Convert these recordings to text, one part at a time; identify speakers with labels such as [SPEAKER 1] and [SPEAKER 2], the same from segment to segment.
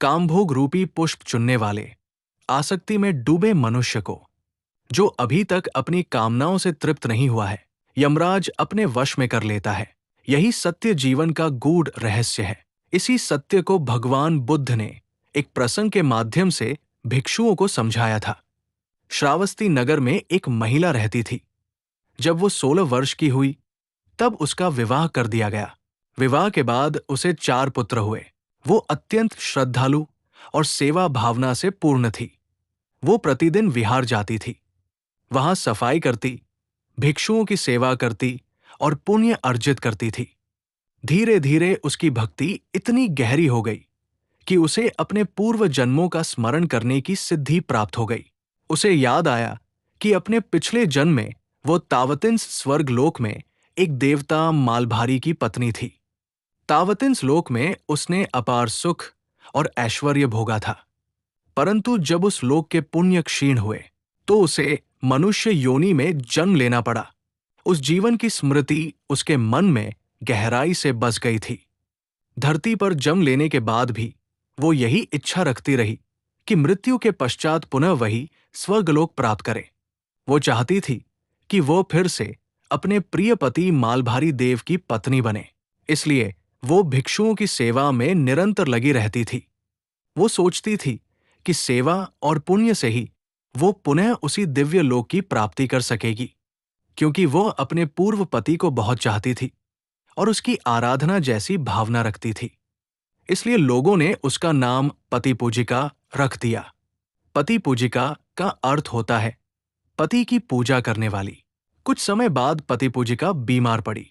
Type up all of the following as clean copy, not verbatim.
[SPEAKER 1] कामभोग रूपी पुष्प चुनने वाले, आसक्ति में डूबे मनुष्य को, जो अभी तक अपनी कामनाओं से तृप्त नहीं हुआ है, यमराज अपने वश में कर लेता है। यही सत्य जीवन का गूढ़ रहस्य है। इसी सत्य को भगवान बुद्ध ने एक प्रसंग के माध्यम से भिक्षुओं को समझाया था। श्रावस्ती नगर में एक महिला रहती थी। जब वो 16 वर्ष की हुई, तब उसका विवाह कर दिया गया। विवाह के बाद उसे 4 पुत्र हुए। वो अत्यंत श्रद्धालु और सेवा भावना से पूर्ण थी। वो प्रतिदिन विहार जाती थी, वहां सफाई करती, भिक्षुओं की सेवा करती और पुण्य अर्जित करती थी। धीरे धीरे उसकी भक्ति इतनी गहरी हो गई कि उसे अपने पूर्व जन्मों का स्मरण करने की सिद्धि प्राप्त हो गई। उसे याद आया कि अपने पिछले जन्म में वो तावतिंस स्वर्गलोक में एक देवता मालभारी की पत्नी थी। तावतिंस लोक में उसने अपार सुख और ऐश्वर्य भोगा था, परंतु जब उस लोक के पुण्य क्षीण हुए तो उसे मनुष्य योनि में जन्म लेना पड़ा। उस जीवन की स्मृति उसके मन में गहराई से बस गई थी। धरती पर जन्म लेने के बाद भी वो यही इच्छा रखती रही कि मृत्यु के पश्चात पुनः वही स्वर्गलोक प्राप्त करे। वो चाहती थी कि वो फिर से अपने प्रिय पति मालभारी देव की पत्नी बने। इसलिए वो भिक्षुओं की सेवा में निरंतर लगी रहती थी। वो सोचती थी कि सेवा और पुण्य से ही वो पुनः उसी दिव्य लोक की प्राप्ति कर सकेगी, क्योंकि वो अपने पूर्व पति को बहुत चाहती थी और उसकी आराधना जैसी भावना रखती थी। इसलिए लोगों ने उसका नाम पति पूजिका रख दिया। पति पूजिका का अर्थ होता है पति की पूजा करने वाली। कुछ समय बाद पति पूजिका बीमार पड़ी।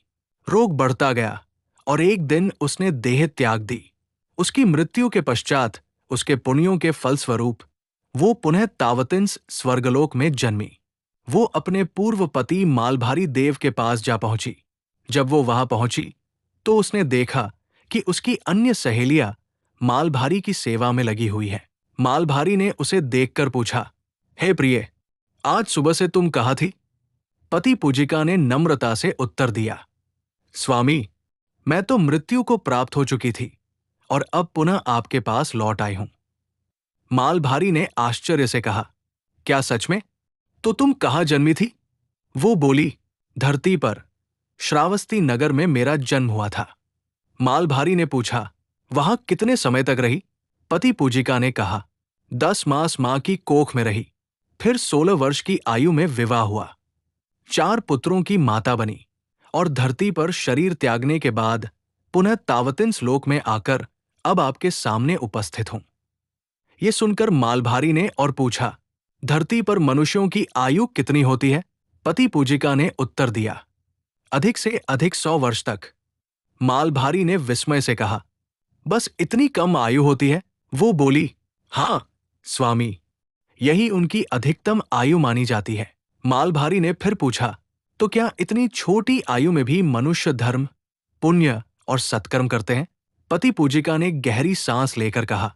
[SPEAKER 1] रोग बढ़ता गया और एक दिन उसने देह त्याग दी। उसकी मृत्यु के पश्चात उसके पुण्यों के फलस्वरूप वो पुनः तावतिंस स्वर्गलोक में जन्मी। वो अपने पूर्व पति मालभारी देव के पास जा पहुंची। जब वो वहां पहुंची तो उसने देखा कि उसकी अन्य सहेलियां मालभारी की सेवा में लगी हुई है। मालभारी ने उसे देखकर पूछा, हे प्रिय, आज सुबह से तुम कहाँ थी? पति पूजिका ने नम्रता से उत्तर दिया, स्वामी, मैं तो मृत्यु को प्राप्त हो चुकी थी और अब पुनः आपके पास लौट आई हूं। मालभारी ने आश्चर्य से कहा, क्या सच में? तो तुम कहाँ जन्मी थी? वो बोली, धरती पर, श्रावस्ती नगर में मेरा जन्म हुआ था। मालभारी ने पूछा, वहां कितने समय तक रही? पति पूजिका ने कहा, 10 मास मां की कोख में रही, फिर 16 वर्ष की आयु में विवाह हुआ, 4 पुत्रों की माता बनी और धरती पर शरीर त्यागने के बाद पुनः तावतिंस लोक में आकर अब आपके सामने उपस्थित हूं। ये सुनकर मालभारी ने और पूछा, धरती पर मनुष्यों की आयु कितनी होती है? पति पूजिका ने उत्तर दिया, अधिक से अधिक 100 वर्ष तक। मालभारी ने विस्मय से कहा, बस इतनी कम आयु होती है? वो बोली, हाँ स्वामी, यही उनकी अधिकतम आयु मानी जाती है। मालभारी ने फिर पूछा, तो क्या इतनी छोटी आयु में भी मनुष्य धर्म, पुण्य और सत्कर्म करते हैं? पति पूजिका ने गहरी सांस लेकर कहा,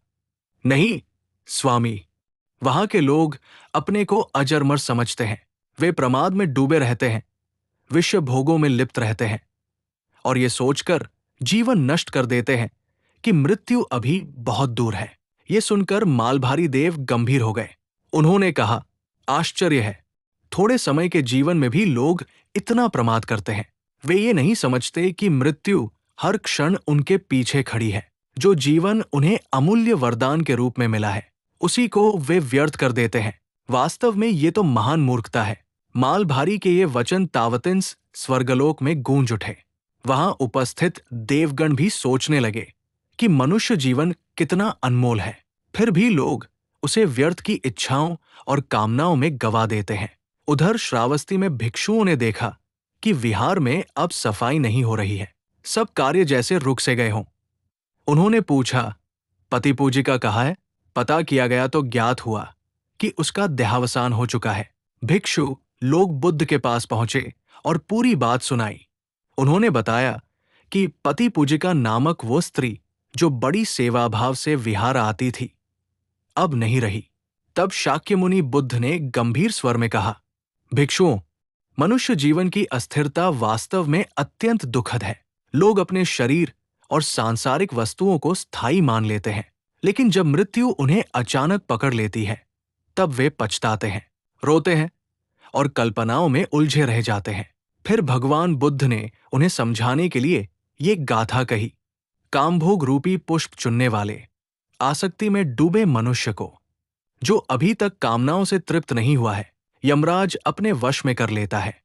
[SPEAKER 1] नहीं स्वामी, वहां के लोग अपने को अजरमर समझते हैं। वे प्रमाद में डूबे रहते हैं, विषय भोगों में लिप्त रहते हैं और ये सोचकर जीवन नष्ट कर देते हैं कि मृत्यु अभी बहुत दूर है। ये सुनकर मालभारी देव गंभीर हो गए। उन्होंने कहा, आश्चर्य है, थोड़े समय के जीवन में भी लोग इतना प्रमाद करते हैं। वे ये नहीं समझते कि मृत्यु हर क्षण उनके पीछे खड़ी है। जो जीवन उन्हें अमूल्य वरदान के रूप में मिला है, उसी को वे व्यर्थ कर देते हैं। वास्तव में ये तो महान मूर्खता है। मालभारी के ये वचन तावतिंस स्वर्गलोक में गूंज उठे। वहां उपस्थित देवगण भी सोचने लगे कि मनुष्य जीवन कितना अनमोल है, फिर भी लोग उसे व्यर्थ की इच्छाओं और कामनाओं में गवा देते हैं। उधर श्रावस्ती में भिक्षुओं ने देखा कि विहार में अब सफाई नहीं हो रही है, सब कार्य जैसे रुक से गए हों। उन्होंने पूछा, पति पूजिका कहाँ है? पता किया गया तो ज्ञात हुआ कि उसका देहावसान हो चुका है। भिक्षु लोग बुद्ध के पास पहुंचे और पूरी बात सुनाई। उन्होंने बताया कि पति पूजिका नामक वो स्त्री जो बड़ी सेवाभाव से विहार आती थी, अब नहीं रही। तब शाक्य मुनि बुद्ध ने गंभीर स्वर में कहा, भिक्षुओं, मनुष्य जीवन की अस्थिरता वास्तव में अत्यंत दुखद है। लोग अपने शरीर और सांसारिक वस्तुओं को स्थायी मान लेते हैं। लेकिन जब मृत्यु उन्हें अचानक पकड़ लेती है, तब वे पछताते हैं, रोते हैं और कल्पनाओं में उलझे रह जाते हैं। फिर भगवान बुद्ध ने उन्हें समझाने के लिए ये गाथा कही। कामभोग रूपी पुष्प चुनने वाले, आसक्ति में डूबे मनुष्य को, जो अभी तक कामनाओं से तृप्त नहीं हुआ है, यमराज अपने वश में कर लेता है।